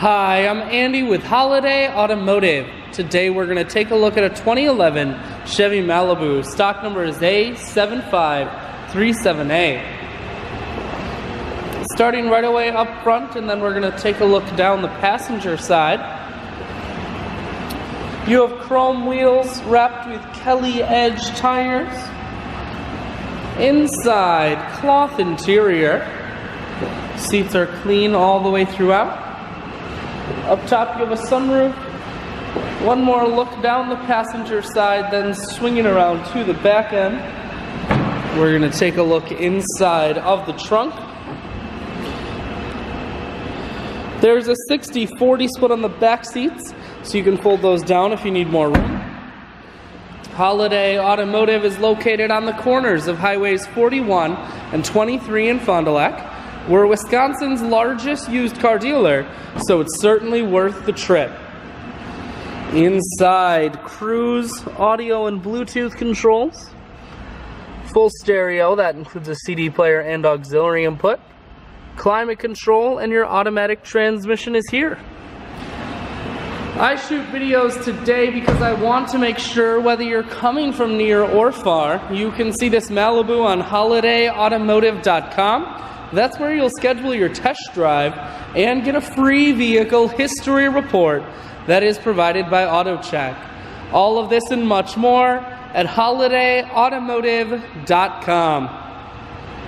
Hi, I'm Andy with Holiday Automotive. Today we're going to take a look at a 2011 Chevy Malibu. Stock number is A7537A. Starting right away up front, and then we're going to take a look down the passenger side. You have chrome wheels wrapped with Kelly Edge tires. Inside, cloth interior. Seats are clean all the way throughout. Up top you have a sunroof. One more look down the passenger side, then swinging around to the back end. We're going to take a look inside of the trunk. There's a 60-40 split on the back seats, so you can fold those down if you need more room. Holiday Automotive is located on the corners of Highways 41 and 23 in Fond du Lac. We're Wisconsin's largest used car dealer, so it's certainly worth the trip. Inside, cruise, audio and Bluetooth controls. Full stereo, that includes a CD player and auxiliary input. Climate control, and your automatic transmission is here. I shoot videos today because I want to make sure whether you're coming from near or far, you can see this Malibu on holidayautomotive.com. That's where you'll schedule your test drive and get a free vehicle history report that is provided by AutoCheck. All of this and much more at holidayautomotive.com.